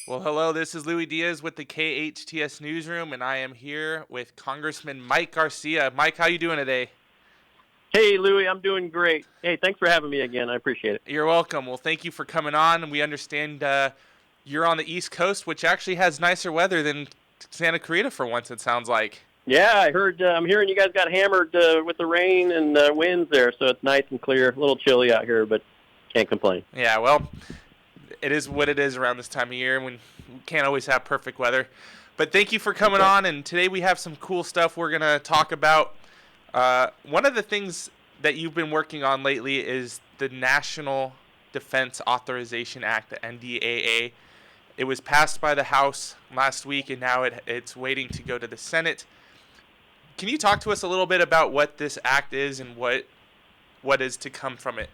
Well, hello, this is Louis Diaz with the KHTS newsroom, and I am here with Congressman Mike Garcia. Mike, how you doing today? Hey, Louie, I'm doing great. Hey, thanks for having me again. I appreciate it. You're welcome. Well, thank you for coming on, and we understand you're on the East Coast, which actually has nicer weather than Santa Clarita for once, it sounds like. Yeah, I heard. I'm hearing you guys got hammered with the rain and winds there, so it's nice and clear. A little chilly out here, but can't complain. Yeah, well, it is what it is around this time of year, and we can't always have perfect weather. But thank you for coming Okay. on, and today we have some cool stuff we're going to talk about. One of the things that you've been working on lately is the National Defense Authorization Act, the NDAA. It was passed by the House last week, and now it's waiting to go to the Senate. Can you talk to us a little bit about what this act is and what is to come from it?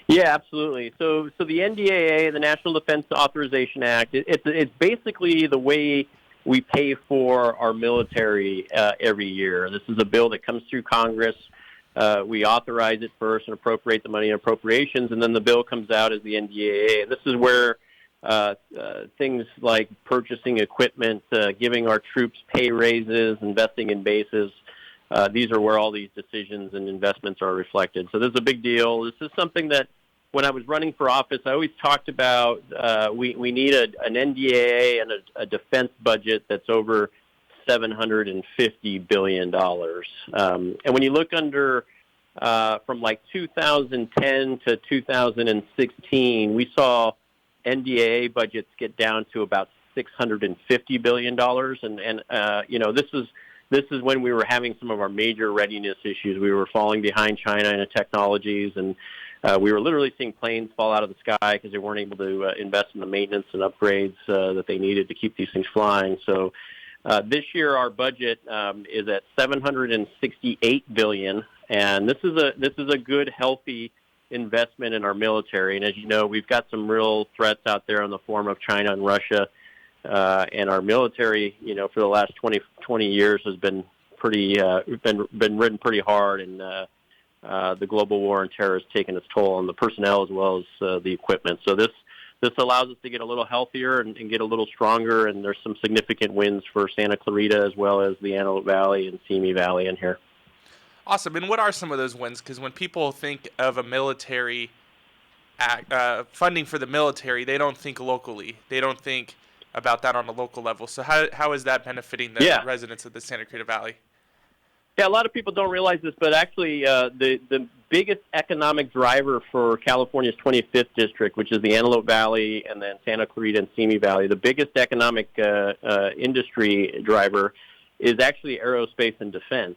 Yeah, absolutely. So the NDAA, the National Defense Authorization Act, it's basically the way we pay for our military every year. This is a bill that comes through Congress. We authorize it first and appropriate the money in appropriations, and then the bill comes out as the NDAA. And this is where things like purchasing equipment, giving our troops pay raises, investing in bases, these are where all these decisions and investments are reflected. So this is a big deal. This is something that when I was running for office, I always talked about we need an NDAA and a defense budget that's over $750 billion. And when you look under from like 2010 to 2016, we saw NDAA budgets get down to about $650 billion. And this is when we were having some of our major readiness issues. We were falling behind China in technologies, and we were literally seeing planes fall out of the sky because they weren't able to invest in the maintenance and upgrades that they needed to keep these things flying. So this year our budget is at $768 billion, and this is a good, healthy investment in our military. And as you know, we've got some real threats out there in the form of China and Russia. And our military, for the last 20 years has been been ridden pretty hard, and the global war on terror has taken its toll on the personnel as well as the equipment. So this allows us to get a little healthier and get a little stronger, and there's some significant wins for Santa Clarita as well as the Antelope Valley and Simi Valley in here. Awesome. And what are some of those wins? Because when people think of a military funding for the military, they don't think locally. They don't think about that on a local level. So how is that benefiting the residents of the Santa Clarita Valley? Yeah, a lot of people don't realize this, but actually the biggest economic driver for California's 25th district, which is the Antelope Valley and then Santa Clarita and Simi Valley, the biggest economic industry driver is actually aerospace and defense.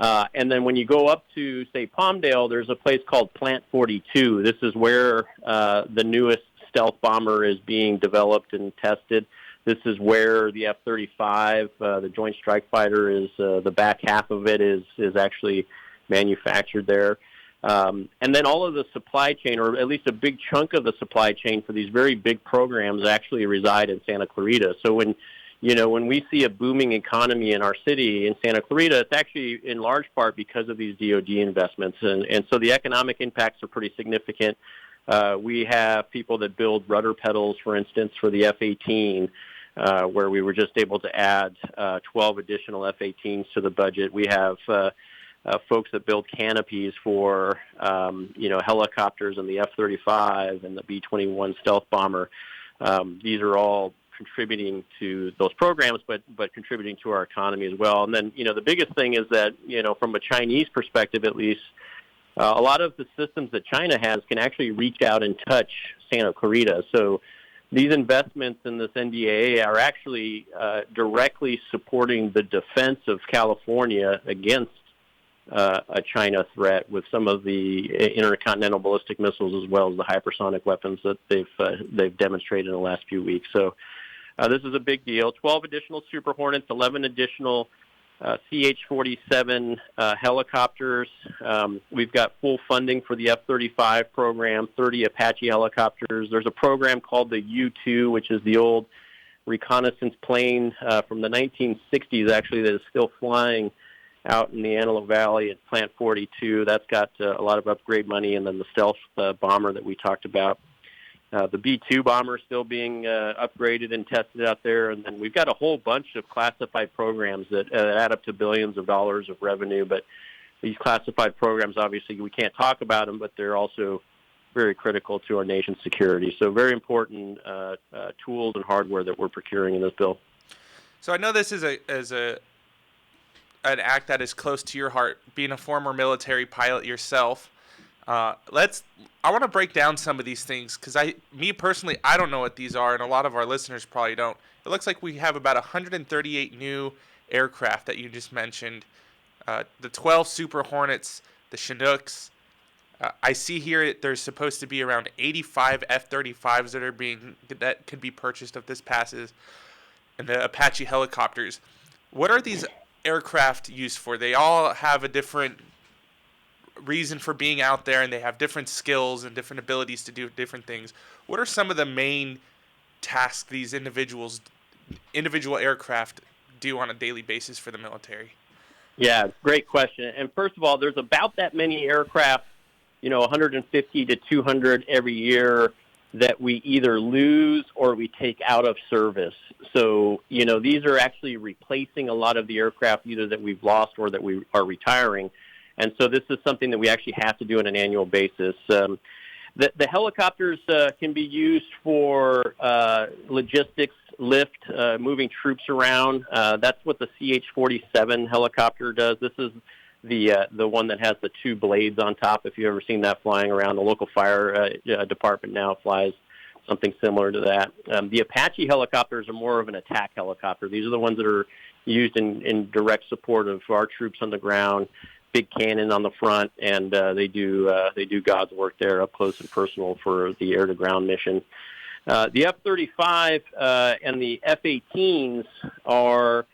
And then when you go up to, say, Palmdale, there's a place called Plant 42. This is where the newest stealth bomber is being developed and tested. This is where the F-35, the Joint Strike Fighter, is the back half of it is actually manufactured there. And then all of the supply chain, or at least a big chunk of the supply chain for these very big programs, actually reside in Santa Clarita. So when we see a booming economy in our city in Santa Clarita, it's actually in large part because of these DoD investments. And so the economic impacts are pretty significant. We have people that build rudder pedals, for instance, for the F-18, where we were just able to add 12 additional F-18s to the budget. We have folks that build canopies for, helicopters and the F-35 and the B-21 stealth bomber. These are all contributing to those programs, but contributing to our economy as well. And then, the biggest thing is that, from a Chinese perspective at least, a lot of the systems that China has can actually reach out and touch Santa Clarita. So these investments in this NDAA are actually directly supporting the defense of California against a China threat with some of the intercontinental ballistic missiles as well as the hypersonic weapons that they've demonstrated in the last few weeks. So this is a big deal. 12 additional Super Hornets, 11 additional CH-47 helicopters. We've got full funding for the F-35 program, 30 Apache helicopters. There's a program called the U-2, which is the old reconnaissance plane from the 1960s, actually, that is still flying out in the Antelope Valley at Plant 42. That's got a lot of upgrade money, and then the stealth bomber that we talked about. The B-2 bomber is still being upgraded and tested out there. And then we've got a whole bunch of classified programs that add up to billions of dollars of revenue. But these classified programs, obviously, we can't talk about them, but they're also very critical to our nation's security. So very important tools and hardware that we're procuring in this bill. So I know this is an act that is close to your heart, being a former military pilot yourself. I want to break down some of these things because me personally, I don't know what these are, and a lot of our listeners probably don't. It looks like we have about 138 new aircraft that you just mentioned. The 12 Super Hornets, the Chinooks. I see here there's supposed to be around 85 F-35s that could be purchased if this passes, and the Apache helicopters. What are these aircraft used for? They all have a different reason for being out there, and they have different skills and different abilities to do different things. What are some of the main tasks these individual aircraft do on a daily basis for the military? Yeah, great question. And first of all, there's about that many aircraft, 150 to 200 every year that we either lose or we take out of service. So, these are actually replacing a lot of the aircraft either that we've lost or that we are retiring. And so this is something that we actually have to do on an annual basis. The helicopters can be used for logistics, lift, moving troops around. That's what the CH-47 helicopter does. This is the one that has the two blades on top. If you've ever seen that flying around, the local fire department now flies something similar to that. The Apache helicopters are more of an attack helicopter. These are the ones that are used in direct support of our troops on the ground. Big cannon on the front, and they do God's work there up close and personal for the air-to-ground mission. The F-35 and the F-18s are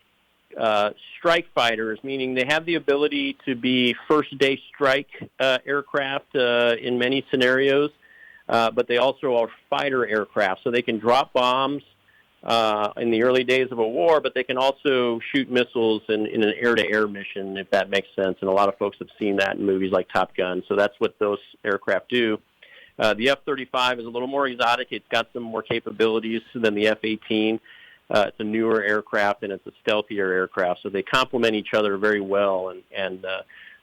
strike fighters, meaning they have the ability to be first-day strike aircraft in many scenarios, but they also are fighter aircraft, so they can drop bombs in the early days of a war, but they can also shoot missiles in an air-to-air mission, if that makes sense. And a lot of folks have seen that in movies like Top Gun. So that's what those aircraft do. The F-35 is a little more exotic. It's got some more capabilities than the F-18. It's a newer aircraft, and it's a stealthier aircraft. So they complement each other very well, and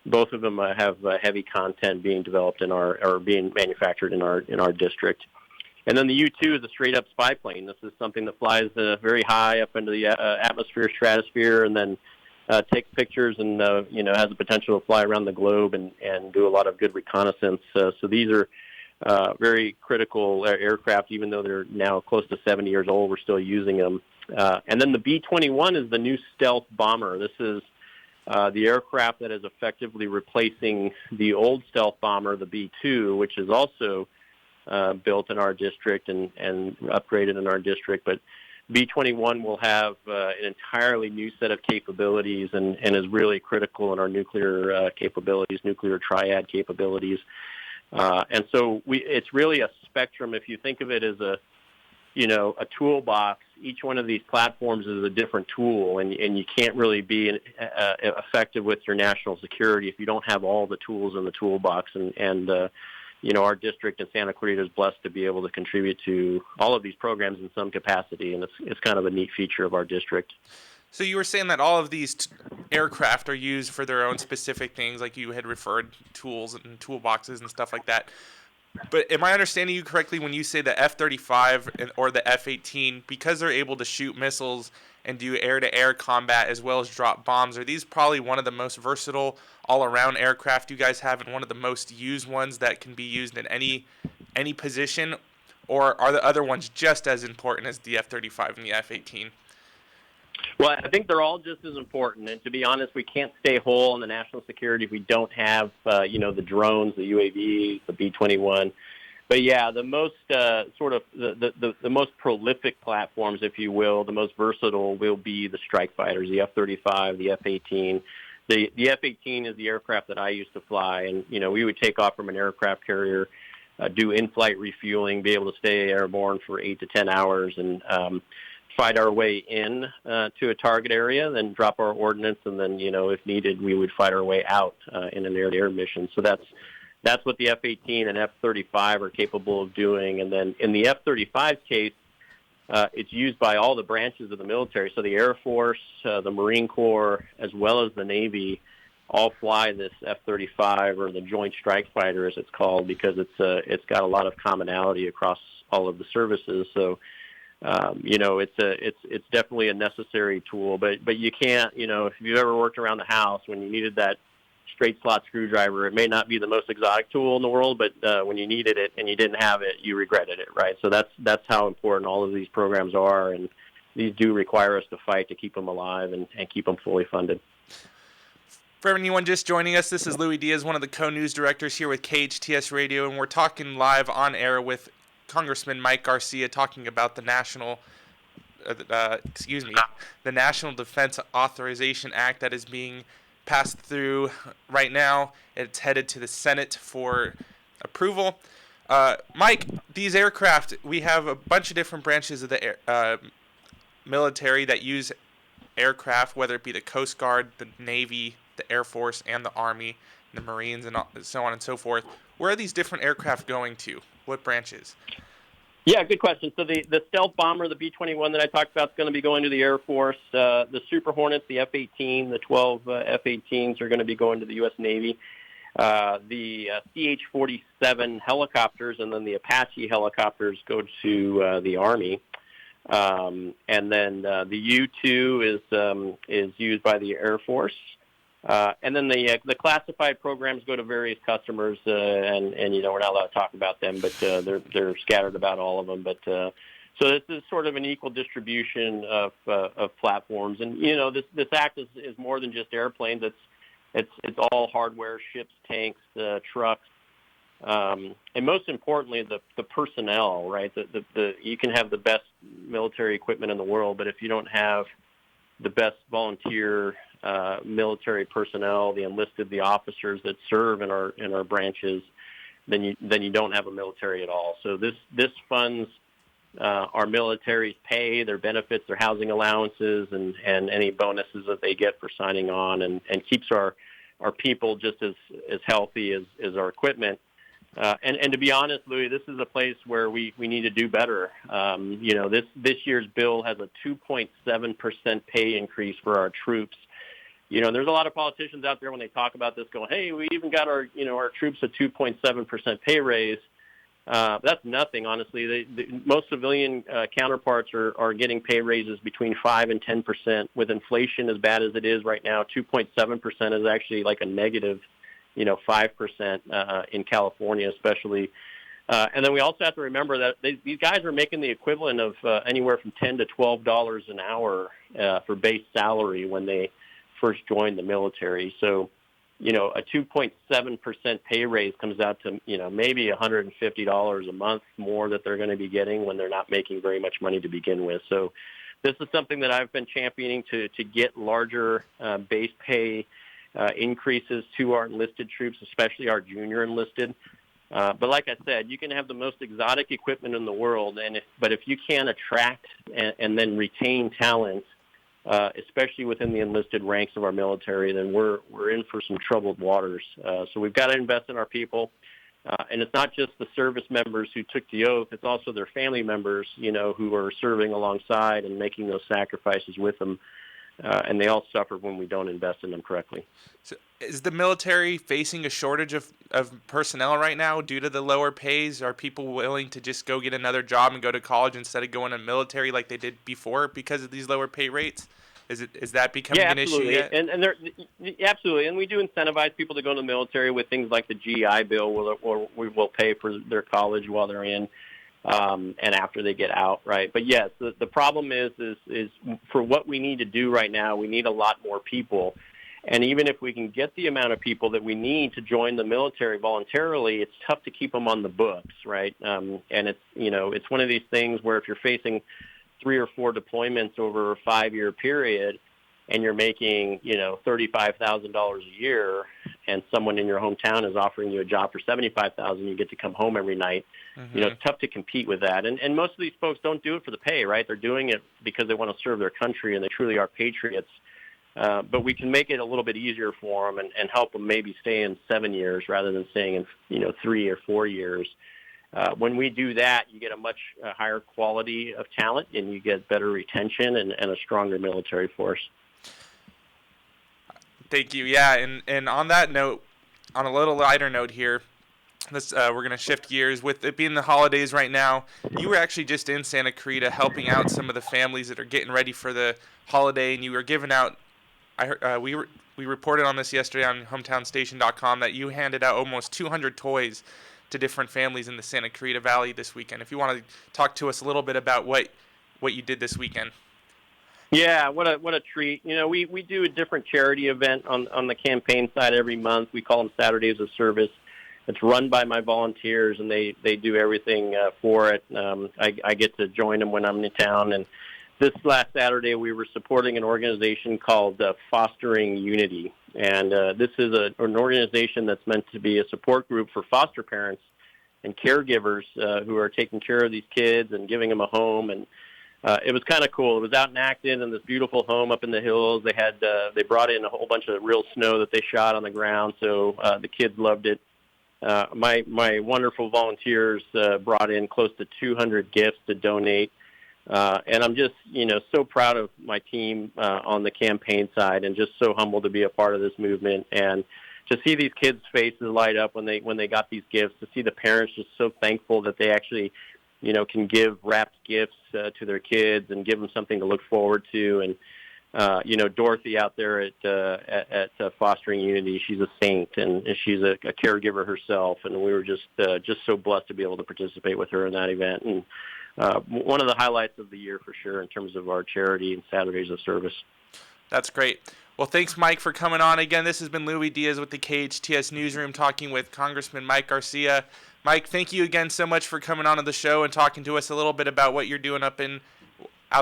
both of them have heavy content being developed or being manufactured in our district. And then the U-2 is a straight-up spy plane. This is something that flies very high up into the atmosphere, stratosphere, and then takes pictures and has the potential to fly around the globe and do a lot of good reconnaissance. So these are very critical aircraft. Even though they're now close to 70 years old, we're still using them. And then the B-21 is the new stealth bomber. This is the aircraft that is effectively replacing the old stealth bomber, the B-2, which is also built in our district and upgraded in our district. But B-21 will have an entirely new set of capabilities and is really critical in our nuclear capabilities, nuclear triad capabilities. And so it's really a spectrum. If you think of it as a toolbox, each one of these platforms is a different tool, and you can't really be effective with your national security if you don't have all the tools in the toolbox. And our district in Santa Clarita is blessed to be able to contribute to all of these programs in some capacity, and it's kind of a neat feature of our district. So you were saying that all of these aircraft are used for their own specific things, like you had referred tools and toolboxes and stuff like that. But am I understanding you correctly when you say the F-35 or the F-18, because they're able to shoot missiles and do air-to-air combat as well as drop bombs, are these probably one of the most versatile all-around aircraft you guys have and one of the most used ones that can be used in any position? Or are the other ones just as important as the F-35 and the F-18? Well, I think they're all just as important. And to be honest, we can't stay whole in the national security if we don't have, the drones, the UAVs, the B-21. But yeah, the most the most prolific platforms, if you will, the most versatile will be the strike fighters, the F-35, the F-18. The F-18 is the aircraft that I used to fly, and we would take off from an aircraft carrier, do in-flight refueling, be able to stay airborne for 8 to 10 hours, and fight our way in to a target area, then drop our ordnance, and then if needed, we would fight our way out in an air-to-air mission. So that's That's what the F-18 and F-35 are capable of doing. And then in the F-35's case, it's used by all the branches of the military. So the Air Force, the Marine Corps, as well as the Navy, all fly this F-35 or the Joint Strike Fighter, as it's called, because it's got a lot of commonality across all of the services. So, it's definitely a necessary tool. But you can't, if you've ever worked around the house when you needed that straight slot screwdriver, it may not be the most exotic tool in the world, but when you needed it and you didn't have it, you regretted it, right? So that's how important all of these programs are, and these do require us to fight to keep them alive and keep them fully funded. For anyone just joining us, this is Louis Diaz, one of the co-news directors here with KHTS Radio, and we're talking live on air with Congressman Mike Garcia, talking about the National Defense Authorization Act that is being passed through right now. It's headed to the Senate for approval. Mike, these aircraft, we have a bunch of different branches of the military that use aircraft, whether it be the Coast Guard, the Navy, the Air Force, and the Army, the Marines, and so on and so forth. Where are these different aircraft going to? What branches? Yeah, good question. So the stealth bomber, the B-21 that I talked about, is going to be going to the Air Force. The Super Hornets, the F-18, the 12 F-18s are going to be going to the U.S. Navy. The CH-47 helicopters and then the Apache helicopters go to the Army. And then the U-2 is used by the Air Force. And then the classified programs go to various customers, and we're not allowed to talk about them, but they're scattered about all of them. But so this is sort of an equal distribution of platforms, and this act is more than just airplanes. It's all hardware, ships, tanks, trucks, and most importantly the personnel. Right, you can have the best military equipment in the world, but if you don't have the best volunteer military personnel, the enlisted, the officers that serve in our branches, then you don't have a military at all. So this funds our military's pay, their benefits, their housing allowances, and any bonuses that they get for signing on, and keeps our people just as healthy as our equipment. And to be honest, Louis, this is a place where we need to do better. This year's bill has a 2.7% pay increase for our troops. There's a lot of politicians out there when they talk about this going, hey, we even got our troops a 2.7% pay raise. That's nothing, honestly. Most civilian counterparts are getting pay raises between 5 and 10%. With inflation as bad as it is right now, 2.7% is actually like a negative 5% in California, especially. And then we also have to remember that these guys are making the equivalent of anywhere from $10 to $12 an hour for base salary when they first joined the military. So, a 2.7% pay raise comes out to, maybe $150 a month more that they're going to be getting when they're not making very much money to begin with. So this is something that I've been championing to get larger base pay increases to our enlisted troops, especially our junior enlisted. But like I said, you can have the most exotic equipment in the world, but if you can't attract and then retain talent, especially within the enlisted ranks of our military, then we're in for some troubled waters. So we've got to invest in our people. And it's not just the service members who took the oath, it's also their family members, who are serving alongside and making those sacrifices with them. And they all suffer when we don't invest in them correctly. So is the military facing a shortage of personnel right now due to the lower pays? Are people willing to just go get another job and go to college instead of going to military like they did before because of these lower pay rates? Is that becoming an issue yet? Absolutely. And we do incentivize people to go to the military with things like the GI Bill, or we will pay for their college while they're in. And after they get out, right? But yes, the problem is for what we need to do right now, we need a lot more people. And even if we can get the amount of people that we need to join the military voluntarily, it's tough to keep them on the books, right? And it's one of these things where if you're facing 3 or 4 deployments over a 5-year period, and you're making, $35,000 a year, and someone in your hometown is offering you a job for $75,000, you get to come home every night. Mm-hmm. It's tough to compete with that. And most of these folks don't do it for the pay, right? They're doing it because they want to serve their country, and they truly are patriots. but we can make it a little bit easier for them and help them maybe stay in 7 years rather than staying in 3 or 4 years. When we do that, you get a much higher quality of talent, and you get better retention and a stronger military force. Thank you. Yeah, and on that note, on a little lighter note here, we're going to shift gears. With it being the holidays right now, you were actually just in Santa Clarita helping out some of the families that are getting ready for the holiday, and you were giving out, we reported on this yesterday on hometownstation.com that you handed out almost 200 toys to different families in the Santa Clarita Valley this weekend. If you want to talk to us a little bit about what you did this weekend. Yeah, what a treat. We do a different charity event on the campaign side every month. We call them Saturdays of Service. It's run by my volunteers, and they do everything for it. I get to join them when I'm in town. And this last Saturday, we were supporting an organization called Fostering Unity. And this is an organization that's meant to be a support group for foster parents and caregivers who are taking care of these kids and giving them a home. And it was kind of cool. It was out in Acton in this beautiful home up in the hills. They brought in a whole bunch of real snow that they shot on the ground, so the kids loved it. My wonderful volunteers brought in close to 200 gifts to donate. And I'm just, so proud of my team on the campaign side, and just so humbled to be a part of this movement. And to see these kids' faces light up when they got these gifts, to see the parents just so thankful that they actually, can give wrapped gifts to their kids and give them something to look forward to. And Dorothy out there at Fostering Unity, she's a saint, and she's a caregiver herself. And we were just so blessed to be able to participate with her in that event. And one of the highlights of the year for sure in terms of our charity and Saturdays of Service. That's great. Well, thanks, Mike, for coming on again. This has been Louis Diaz with the KHTS Newsroom talking with Congressman Mike Garcia. Mike, thank you again so much for coming on to the show and talking to us a little bit about what you're doing out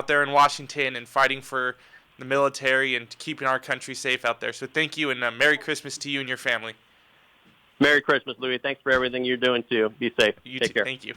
there in Washington and fighting for the military and keeping our country safe out there. So thank you, and Merry Christmas to you and your family. Merry Christmas, Louis. Thanks for everything you're doing, too. Be safe. You Take too. care. Thank you.